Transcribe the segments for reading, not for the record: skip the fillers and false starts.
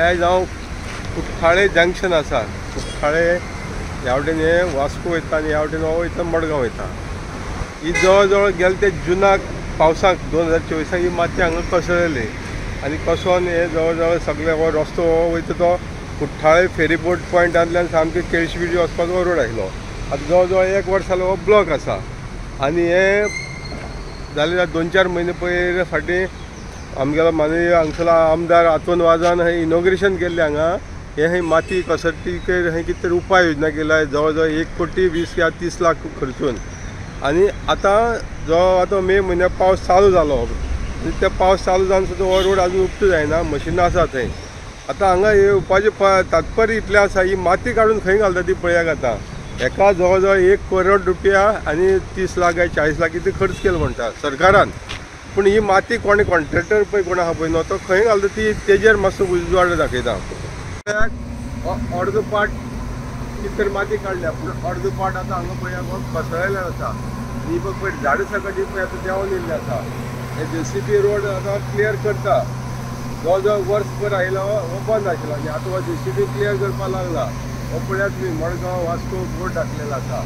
हे जावं कुठ्ठाळे जंक्शन आसा. कुठ्ठाळे ह्या वटेन हे वास्को वयता आनी ह्या वटेन हो वयता मडगांव वयता. ही जवळ जवळ गेले ते जुनाक पावसाक 2024 ही माती हांगा कोसळ्ळी आनी कोसळून हे जवळ जवळ सगळे हो रस्तो वयता तो कुठ्ठाळे फेरीबोट पॉयंटांतल्यान सामके केळशीबिडी वचपाचो रोड आशिल्लो. आतां जवळ जवळ 1 वर्स जालो हो ब्लॉक आसा. आनी हे जाले 2-4 म्हयने पयर फाटीं आमगेलो माननीय हांगसरलो आमदार आतोन वाजान हे इनॉग्रेशन केल्लें हांगा. हे माती कसरतीचेर हे कितें तरी उपाय योजना केल्या जवळ जवळ 1 कोटी 20 या 30 लाख खर्चून. आनी आतां मे म्हयन्याक पावस चालू जालो आनी ते पावस चालू जावन सुद्दां हो रोड आजून उक्तो जायना. मशिनां आसा थंय. आतां हांगा येवपाचें तात्पर्य इतलें आसा ही माती काडून खंय घालता ती पळयात. आतां एका जवळ जवळ 1 करोड रुपया आनी 30 लाख काय 40 लाख कितें खर्च केलो म्हणटा सरकारान. पूण ही माती कोणी कॉन्ट्रॅक्टर पळय कोण आहा पळय न्हू तो खंय घालता ती तेजेर मातसो उजवाड दाखयता. अर्द पाट कितें तरी माती काडल्या पूण अर्द पाट आतां हांगा पळयात कोसळ्ळेलें आसा. ही पळय झाडां सकट पळय आतां देंवन येयल्लें आसा. हे JCB रोड आतां क्लियर करता. जवळ जवळ वर्सभर आयलो हो बंद आशिल्लो आनी आतां हो JCB क्लियर करपाक लागला. हो पळयात तुमी मडगांव वास्को बोर्ड दाखयलेलो आसा.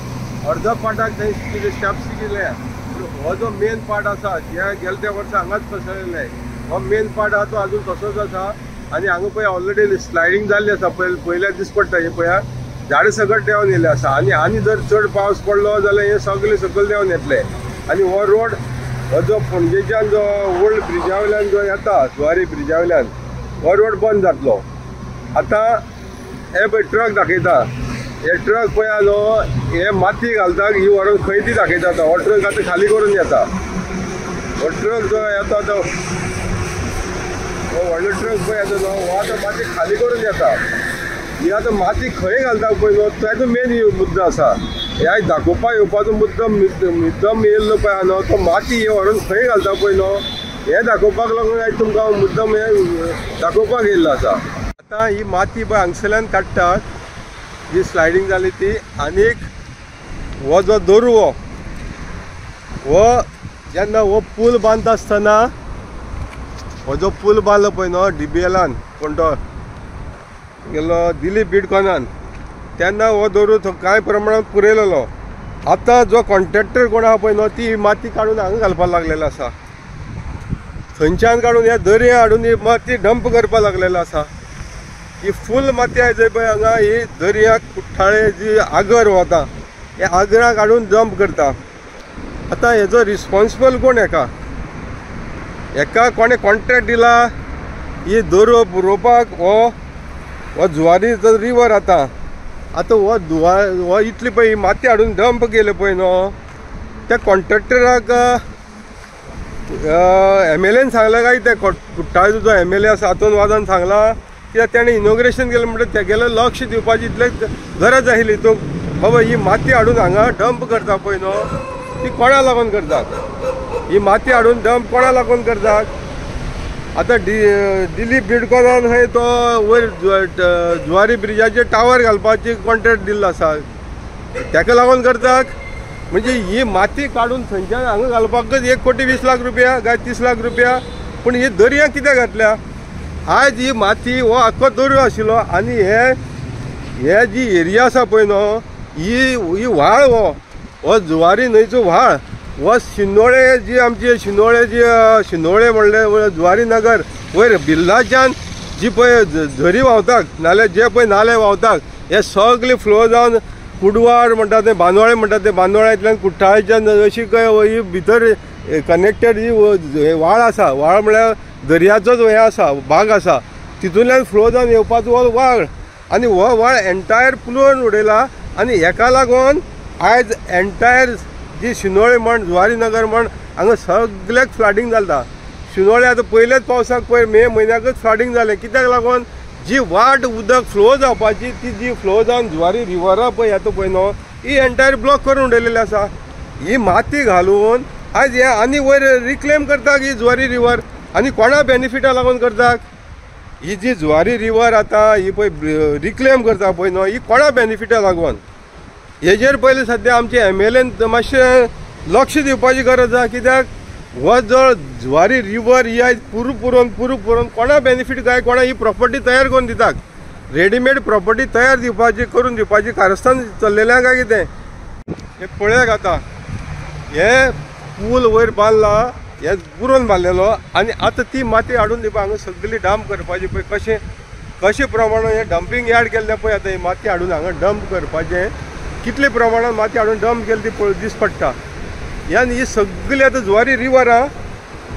अर्द पाटाक थंय कितें स्टेप्स केले पूण हो जो मेन पार्ट आसा जे गेल्या त्या वर्सा हांगाच कोसळ्ळेले हो मेन पार्ट आहा तो आजून तसोच आसा. आनी हांगा पळय ऑलरेडी स्लायडींग जाल्ली आसा. पयल्या दीस पडटा हे पळया झाडां सकट देंवन येयल्ले आसा. आनी जर चड पावस पडलो जाल्यार हे सगळे सकयल देंवन येतले. आनी हो रोड हो जो पणजेच्यान जो ओल्ड ब्रिजा वयल्यान जो येता जुवारी ब्रिजा वयल्यान हो रोड बंद जातलो. आतां हे पळय ट्रक दाखयता. हे ट्रक पळया न्हू हे माती घालता ही व्हरून खंय ती दाखयता. हो ट्रक आतां खाली करून येता. हो ट्रक जो येता तो हो व्हडलो ट्रक पळय येता न्हू हो आतां माती खाली करून येता. ही आतां माती खंय घालता पळय न्हू तेजो मेन मुद्दो आसा. हे दाखोवपाक येवपाचो मुद्दम येयल्लो पळय न्हू तो माती हे व्हरून खंय घालता पळय न्हू हे दाखोवपाक लागून आयज तुमकां मुद्दम हे दाखोवपाक येयल्लो आसा. आतां ही माती पळय हांगसरल्यान काडटात जी स्लायडींग जाली ती. आनीक हो जो दोरवो हो जेन्ना हो पूल बांदता आसतना हो जो पूल बांदलो पळय न्हू DBLान कोण तो गेलो दिलीप बिडकोनान तेन्ना हो दोरवो कांय प्रमाणांत पुरयलेलो. आतां जो कॉन्ट्रॅक्टर कोण आहा पळय न्हू ती माती काडून हांगा घालपाक लागलेलो आसा. थंयच्यान काडून ह्या दर्या हाडून ही माती डंप करपाक लागलेलो आसा. ही फूल माती आयज पळय हांगा ही दर्याक कुठ्ठाळे जी आगर वता हे आगराक हाडून डंप करता. आतां हेजो रिस्पॉन्सिबल कोण हेका कोणें कॉन्ट्रॅक्ट दिला ही दोरवो पुरोवपाक. हो जुवारी जो रिवर आतां हो इतली पळय ही माती हाडून डंप केले पळय न्हू त्या कॉन्ट्रॅक्टराक MLAन सांगला काय ते कुठ्ठाळेचो जो MLA आसा आतोन वाजान सांगला कित्याक तेणें इनॉग्रेशन केलें म्हणटा तेगेलें लक्ष दिवपाची इतले गरज आशिल्ली. तो बाबा ही माती हाडून हांगा डंप करता पळय न्हू ती कोणा लागून करतात. ही माती हाडून डंप कोणा लागून करतात. आतां दिलीप बिडकोनान खंय तो वयर जुवारी ब्रिजाचेर टावर घालपाची कॉन्ट्रॅक्ट दिल्लो आसा तेका लागून करतात. म्हणजे ही माती काडून थंयच्यान हांगा घालपाकच 1 कोटी 20 लाख रुपया काय 30 लाख रुपया. पूण ही दर्या कित्याक घातल्या. आयज ही माती हो आख्खो दर्यो आशिल्लो आनी हे जी एरिया आसा पळय न्हू ही व्हाळ हो जुवारी न्हंयचो व्हाळ हो शिनोळे जी आमची शिनोळे म्हणले जुवारी नगर वयर बिल्लाच्यान जी पळय झरी व्हांवतात नाल्यार जे पळय नाले व्हांवतात हे सगळे फ्लो जावन कुडवाड म्हणटा ते बांदोळे म्हणटा ते बांदोळ्यांतल्यान कुठ्ठाळेच्यान अशी ही भितर कनेक्टेड जी व्हाळ आसा. व्हाळ म्हळ्यार दर्याचोच हे आसा भाग आसा तितूंतल्यान फ्लो जावन येवपाचो हो व्हाळ. आनी हो व्हाळ एंटायर पुलोवन उडयला. आनी हेका लागून आयज एंटायर जी शिनोळे म्हण जुवारी नगर म्हण हांगा सगळ्याक फ्लडिंग जाता. शिनोळे आतां पयलेच पावसाक पयर मे म्हयन्याकच फ्लडिंग जालें. कित्याक लागून जी वाट उदक फ्लो जावपाची ती जी फ्लो जावन जुवारी रिवरा पळय येता पळय न्हू ही एंटायर ब्लॉक करून उडयलेली आसा. ही माती घालून आयज हे आनी वयर रिक्लेम करता ही जुवारी रिवर. आनी कोणा बेनिफिटा लागून करतात. ही जी जुवारी रिवर आतां ही पळय रिक्लेम करता पळय न्हू ही कोणा बेनिफिटा लागून. हेजेर पयलीं सद्या आमचे MLAन मातशें लक्ष दिवपाची गरज आसा. कित्याक हो जो जुवारी रिवर ही आयज पुरू पुरोन कोणा बेनिफीट काय, कोणा ही प्रॉपर्टी तयार करून दितात, रेडीमेड प्रॉपर्टी तयार दिवपाची करून दिवपाची कारस्थान चल्लेल्या काय कितें हे पळयात. आतां हे पूल वयर बांदला, हे पुरोन बांदलेलो आनी आतां ती माती हाडून दिवपा हांगा सगळी डंप करपाची पळय. कशे प्रमाणान हे डंपिंग यार्ड केल्लें पळय. आतां ही माती हाडून हांगा डंप करपाचें, कितले प्रमाणान माती हाडून डंप केली ती पळय दीस पडटा. ह्यान ही सगळी आतां जुवारी रिवर आहा,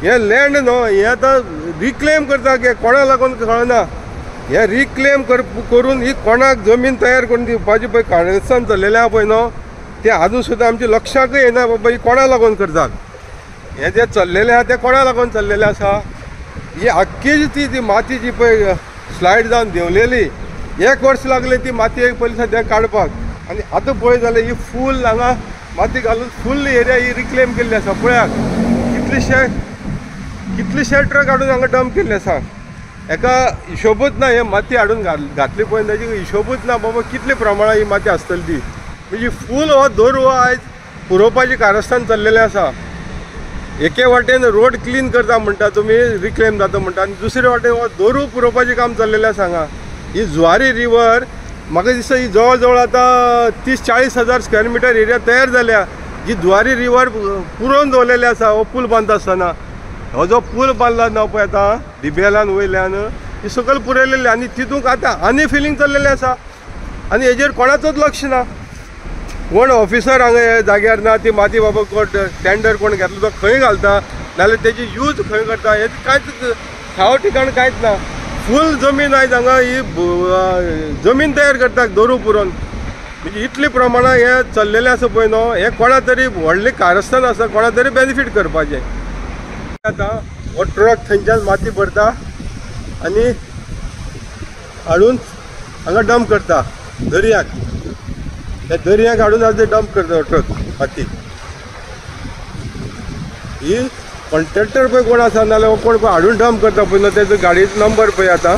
हे लँड न्हू, हे आतां रिक्लेम करता की कोणा लागून कळना. हे रिक्लेम करून ही कोणाक जमीन तयार करून दिवपाची पळय कारस्थान चल्लेलें आहा पळय न्हू, ते आजून सुद्दां आमच्या लक्षाकय येना बाबा ही कोणा लागून करतात. हे जे चल्लेलें आहा ते कोणा लागून चल्लेलें आसा. ही आख्खी ती माती जी पळय स्लायड जावन देंवलेली, 1 वर्स लागलें ती माती एक पयलीं सद्या काडपाक. आनी आतां पळय जाल्यार ही फूल हांगा माती घालून फूल एरिया ही रिक्लेम केल्ली आसा. पळयात कितलेशे ट्रक हाडून हांगा डंप केल्ले आसा. हेका हिशोबूच ना, हे माती हाडून घातली पळय ताजी हिशोबूच ना बाबा कितले प्रमाणात ही माती आसतली ती. म्हणजे फूल हो दोर हो आयज पुरोवपाची कारस्थान चल्लेलें आसा. एके वाटेन रोड क्लीन करता म्हणटा तुमी, रिक्लेम जाता म्हणटा, आनी दुसरे वाटेन हो दोरू पुरोवपाचें काम चल्लेलें आसा हांगा. ही जुवारी रिवर म्हाका दिसता ही जवळ जवळ आतां 30-40 हजार स्क्वेअर मिटर एरिया तयार जाल्या, जी जुवारी रिवर पुरोवन दवरलेली आसा. हो पूल बांदता आसतना हो जो पूल बांदला न्हू पळय आतां दिबेलान वयल्यान ही सकयल पुरयलेली, आनी तितूंक आतां आनी फिलींग चल्लेलें आसा. आनी हेजेर कोणाचोच लक्ष ना. कोण ऑफिसर हांगा हे जाग्यार ना, ती माती बाबा कोण टेंडर कोण घेतलो तो खंय घालता, नाल्यार तेजी यूज खंय करता, हे कांयच ठाव ठिकाण कांयच ना. फूल जमीन आयज हांगा ही जमीन तयार करतात दोरू पुरोन. म्हणजे इतले प्रमाणात हे चल्लेलें आसा पळय न्हू, हे कोणा तरी व्हडलें कारस्थान आसा, कोणा तरी बेनिफीट करपाचें. आतां हो ट्रक थंयच्यान माती भरता आनी हाडून हांगा डंप करता दर्याक. त्या दर्याक हाडून आज डंप करता ट्रक माती. ही कॉन्ट्रॅक्टर पळय कोण आसा नाल्यार कोण हाडून डंप करता पळय न्हू, तेजो गाडयेचो नंबर पळय आतां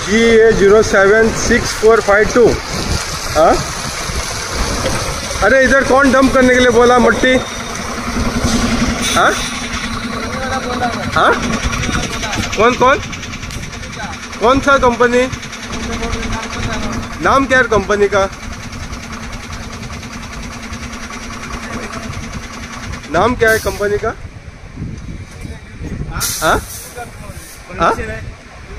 GA 076452. हाँ अरे इधर कौन डंप करने के लिए बोला मट्टी? हाँ हाँ कौन सा कंपनी? नाम क्या है कंपनी का? नाम क्या है कंपनी का? हाँ हाँ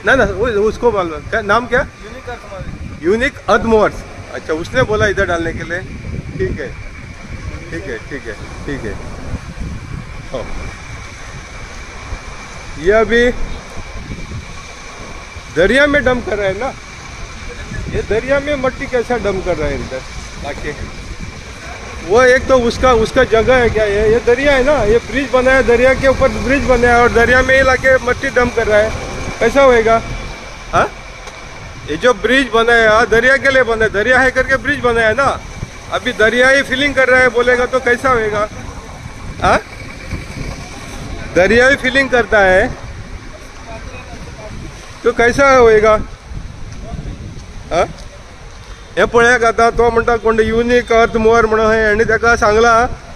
ना उसको मालूम क्या नाम क्या? यूनिक अर्थ मूवर्स. अच्छा उसने बोला इधर डालने के लिए. ठीक है ठीक है ठीक है ठीक है. ओ ये अभी दरिया में डंप कर रहा है ना, ये दरिया में मट्टी कैसा डंप कर रहा है इधर ताकि वो एक तो उसका जगह है क्या, ये दरिया है ना, ये ब्रिज बनाया दरिया के ऊपर ब्रिज बनाया और दरिया में ही लाके मट्टी डंप कर रहा है, कैसा होएगा? हाँ ये जो ब्रिज बनाया दरिया के लिए बना, दरिया है करके ब्रिज बनाया ना, अभी दरिया ही फिलिंग कर रहा है बोलेगा तो कैसा होएगा? हाँ दरिया ही फिलिंग करता है तो कैसा होएगा? हाँ हे पळयाक आतां तो म्हणटा कोण युनिक अर्थ मूवर म्हणून हेणी ताका सांगला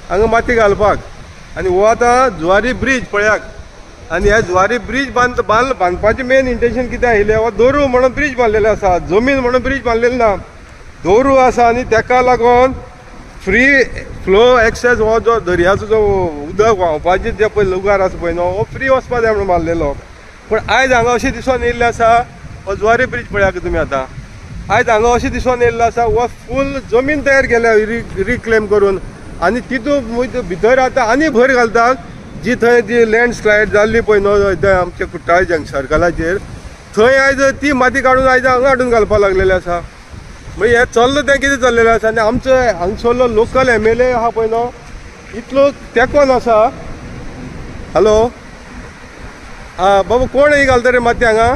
हांगा माती घालपाक, आनी हो आतां जुवारी ब्रिज पळयाक, आनी ह्या जुवारी ब्रिज बांदपाचें मेन इंटेंशन कितें आयिल्लें, हो दोरू म्हणून ब्रिज बांदलेलो आसा, जमीन म्हणून ब्रिज बांदलेलो ना, दोरू आसा आनी ताका लागून फ्री फ्लो एक्सेस हो जो दर्याचो जो उदक व्हांवपाचें जे पळय लुगार आसा पळय न्हू, हो फ्री वचपा जाय म्हणून बांदलेलो. पूण आयज हांगा अशें दिसून येयल्लें आसा, हो जुवारी ब्रिज पळयात तुमी आतां, आयज हांगा अशें दिसून येयल्लो आसा हो फूल जमीन तयार केल्या रिक्लेम करून, आनी तितून भितर आतां आनी भर घालतात, जी थंय ती लँडस्लायड जाल्ली पळय न्हू थंय आमच्या कुट्टाळे सर्कलाचेर, थंय आयज ती माती काडून आयज हांगा हाडून घालपाक लागलेले आसा. म्हणजे हे चल्लां तें कितें चल्लेलें आसा, आनी आमचो हांगसरलो लोकल MLA आहा पळय न्हू इतलो तेंकोन आसा. हॅलो आं बाबा कोण ही घालता रे माती हांगा?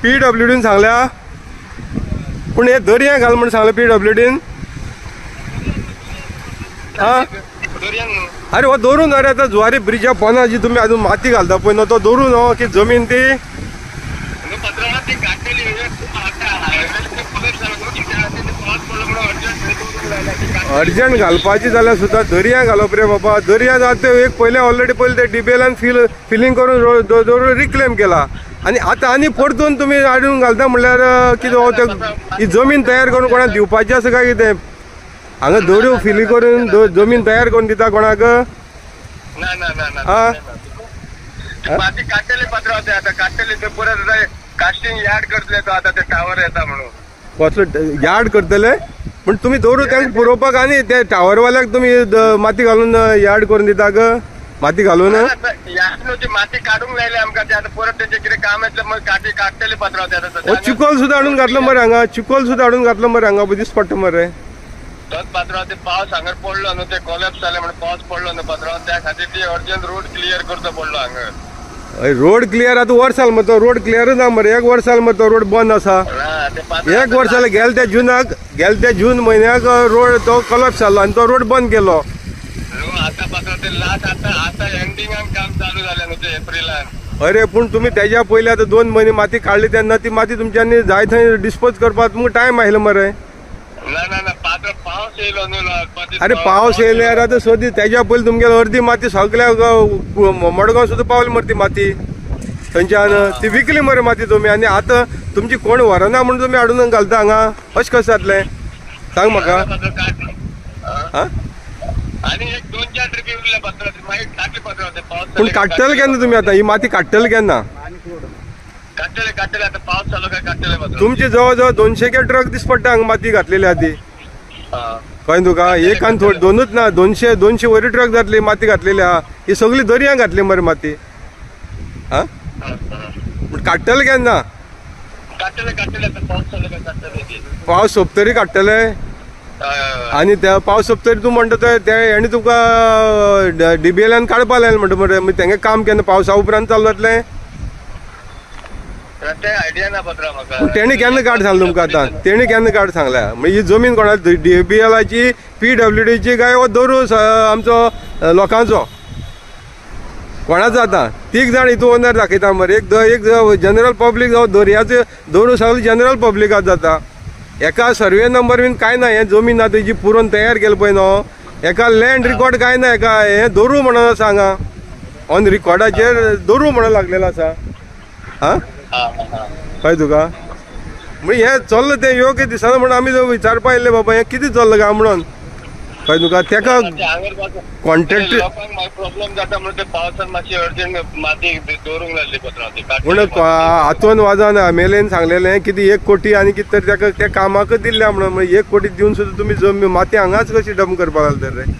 PWDन सांगल्या, पूण हे दर्या घाल म्हणून सांगलें PWDन. आं अरे हो दोरून अरे आतां जुवारी ब्रिजा पोना जी तुमी आजून माती घालता पळय न्हू तो दोरू न्हू की जमीन ती अर्जंट घालपाची जाल्यार सुद्दां दर्या घालप रे बाबा. दर्यान आतां एक पयलें ऑलरेडी पयलें ते डिबेलान फिलिंग करून दवरून रिक्लेम केला आनी आतां आनी परतून तुमी हाडून घालता म्हणल्यार कितें ही जमीन तयार करून कोणाक दिवपाची आसा काय कितें? हांगा दर्यो फिली करून जमीन तयार करून दिता कोणाक? माती काडटले पत्र होते आता काडटले ते परत कास्टिंग यार्ड करतले तो आता ते टावर येता म्हणून. कसलो यार्ड करतले? पण तुम्ही दवरू त्यांना पुरोवपाक आनी ते टावरवाल्याक तुमी माती घालून यार्ड करून दिता ग? माती घालून यार्ड माती काढूंक लायले आमकां ते आता परत तेचे कितें काम येतलें मग काटी काडटले पत्र होते आता. चिकोल सुद्दां हाडून घातलो मरे हांगा. चिकोल सुद्दां हाडून घातलो मरे हांगा दिस पडटा मरे. तोच पत्र ते पावस हांगा पडलो न्हू ते कोलॅप्स जाले म्हणून पावस पडलो न्हू पत्र त्या खातीर ती अर्जंट रोड क्लियर करचो पडलो हांगा. रोड क्लियर आता वर्स जाल मरे तो रोड क्लियर ना मरे. एक वर्स जाल मरे तो रोड बंद आसा. एक वर्स जालें गेल्या जून म्हयन्याक रोड तो कोलॅप्स जालो आनी तो रोड बंद केलो. आता पत्र ते लास्ट आता एंडिंगान काम चालू जालें न्हू ते एप्रिलान. अरे पूण तुमी तेज्या पयलीं आतां 2 महिने माती काडली तेन्ना ती माती तुमच्यांनी जाय थंय डिस्पोज करपाक तुमकां टायम आयलो मरे. ना पावस येयलो न्हू. अरे पावस येयल्यार आतां सोदी तेज्या पयलीं तुमगे अर्दी माती सगळ्या मडगांव सुद्दां पावली मरे ती माती थंयच्यान. ती विकली मरे माती तुमी आनी आतां तुमची कोण व्हरना म्हणून तुमी हाडून घालता हांगा. अशें कशें जातलें सांग म्हाका. आनी एक 2-4 ट्रिपी उरले पत्र मागीर काडले पत्र होते पावस. पूण काडटले केन्ना तुमी आतां ही माती काडटले केन्ना? काडटले आता पावस चालू काय काडटले पत्र. तुमचे जवळ जवळ 200 ट्रक दिस पडटा हांगा माती घातलेली आधी. कळ्ळें तुका? एक आनी थोडी दोनूच ना 200 वयर ट्रक जातली माती घातलेली आहा. ही सगळी दर्या घातली मरे माती. हा पूण काडटले केन्ना? काडटले आता पावस चालू काय काडटले. पावस सोंपतरी काडटले आनी त्या पावस सोंपतरी तूं म्हणटा ते हेणी तुका डिबेलान काडपा लायलें म्हणटा मरे. मागीर तेंगे काम केन्ना पावसा उपरांत चालू जातलें? आयडिया ना पत्र म्हाका. तेणी केन्ना कार्ड सांगलें तुमकां आतां? तेणी केन्ना कार्ड सांगल्या? मागीर ही जमीन कोणाची DBLची PWDची काय वो दवरू आमचो लोकांचो कोणाचो? आतां 3 जाण हितू ओनर दाखयता मरे. एक जनरल पब्लीक जावं दर्याचे दवरू सगळें जनरल पब्लिकात जाता. एका सर्वे नंबर बीन काय ना. हें जमीन आतां जी पुरोवन तयार केला पळय न्हू एका लँड रिकॉर्ड काय ना. एका हें दवरू म्हणून आसा हांगा ऑन रिकॉर्डाचेर दवरू म्हणून लागलेलो आसा. हा कळ्ळें तुका? म्हणजे हें चल्लां तें योग्य दिसना म्हणून आमी विचारपा येयले बाबा हें कितें चल्लां काय म्हणून. कळ्ळें तुका? तेका कॉन्ट्रॅक्ट प्रॉब्लेम जाता म्हणून ते पावसान मातशी अर्जंट माती दवरूंक लागली पत्र. पूण हातून वाजोन MLAन सांगलेलें कितें 1 कोटी आनी कितें तरी तेका त्या कामाक दिल्ल्या म्हणून. म्हणजे 1 कोटी दिवन सुद्दां तुमी जमीन माती हांगाच कशी डंप करपाक लागले रे?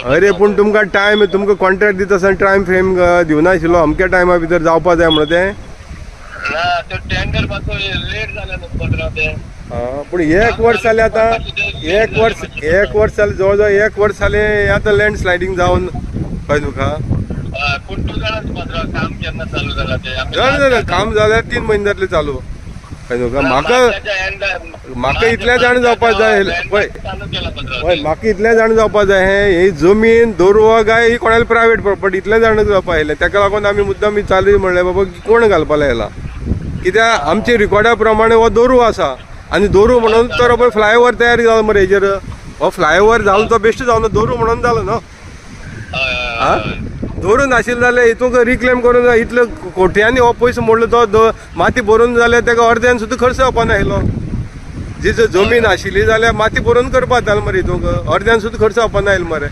अरे पूण तुमकां टायम तुमकां कॉन्ट्रॅक्ट दिता आसतना टायम फ्रेम दिवना आशिल्लो अमक्या टायमा भितर जावपा जाय म्हणून तें. पूण 1 वर्स जालें आतां. 1 वर्स जालें जवळ जवळ 1 वर्स जालें आतां लँड स्लायडींग जावन. कळ्ळें तुका? काम जाल्यार 3 म्हयने जातले चालू. कळ्ळें तुका? म्हाका इतलें जाण जावपा जाय पळय. म्हाका इतलें जाण जावपा जाय ही जमीन दवरवा गाय ही कोणाली प्रायवेट प्रॉपर्टी इतलें जाण जावपा येयलें. ताका लागून आमी मुद्दाम विचारली म्हणलें बाबा कोण घालपा लायला. कित्याक आमच्या रिकॉर्डा प्रमाणे हो दोरू आसा आनी दोरू म्हणून तर बाबा फ्लायओवर तयार जालो मरे हेजेर. हो फ्लायओवर जालो तो बेश्ट जावन दोरू म्हणून जालो न्हू. हा दवरूं नाशिल्लें जाल्यार हितूंक रिक्लेम करून इतलो कोट्यांनी हो पयसो मोडलो तो माती भरून जाल्यार तेका अर्द्यान सुद्दां खर्च येवपाना आयलो. जी जमीन आशिल्ली जाल्यार माती भरून करपा जातालो मरे हितूंक अर्द्यान सुद्दां खर्च येवपाना आयलो मरे.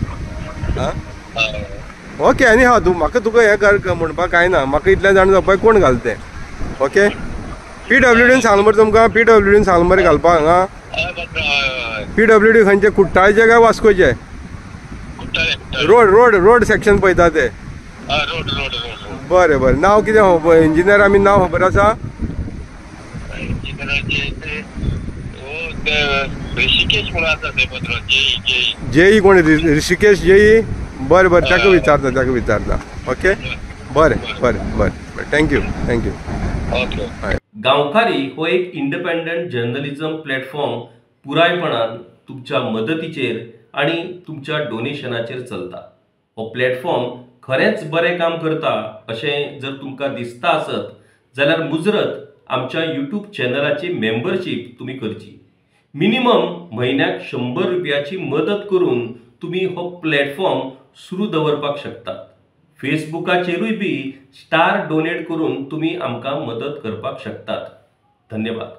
हा ओके आनी हा तूं म्हाका तुका हें कर म्हणपाक काय ना. म्हाका इतलें जाण जावपाक कोण घाल तें. ओके PWDन सांगलें मरे तुमकां. PWDन सांगलें मरे घालपाक हांगा. PWD खंयचे कुट्टाळेचे काय वास्कोचे? रोड सेक्शन पळयता ते. बरें बरें. नांव कितें इंजिनियर आमी नांव खबर आसा? JE कोण? ऋषिकेश JE. बरें बरें ताका विचारता. ओके बरें बरें बरें थँक्यू. गांवकारी हो एक इंडिपेंडंट जर्नलिझम प्लॅटफॉर्म पुरायपणान तुमच्या मदतीचेर आणि तुमच्या डोनेशनाचेर चलता. हो प्लॅटफॉर्म खरेंच बरें काम करता अशें जर तुमकां दिसता आसत जाल्यार मुजरत आमच्या यूट्यूब चॅनलाची मेंबरशीप तुम्ही करची. मिनिमम म्हयन्याक 100 रुपयाची मदत करून तुम्ही हो प्लॅटफॉर्म सुरू दवरपाक शकतात. फेसबुकाचेरूय बी स्टार डोनेट करून तुम्ही आमकां मदत करपाक शकतात. धन्यवाद.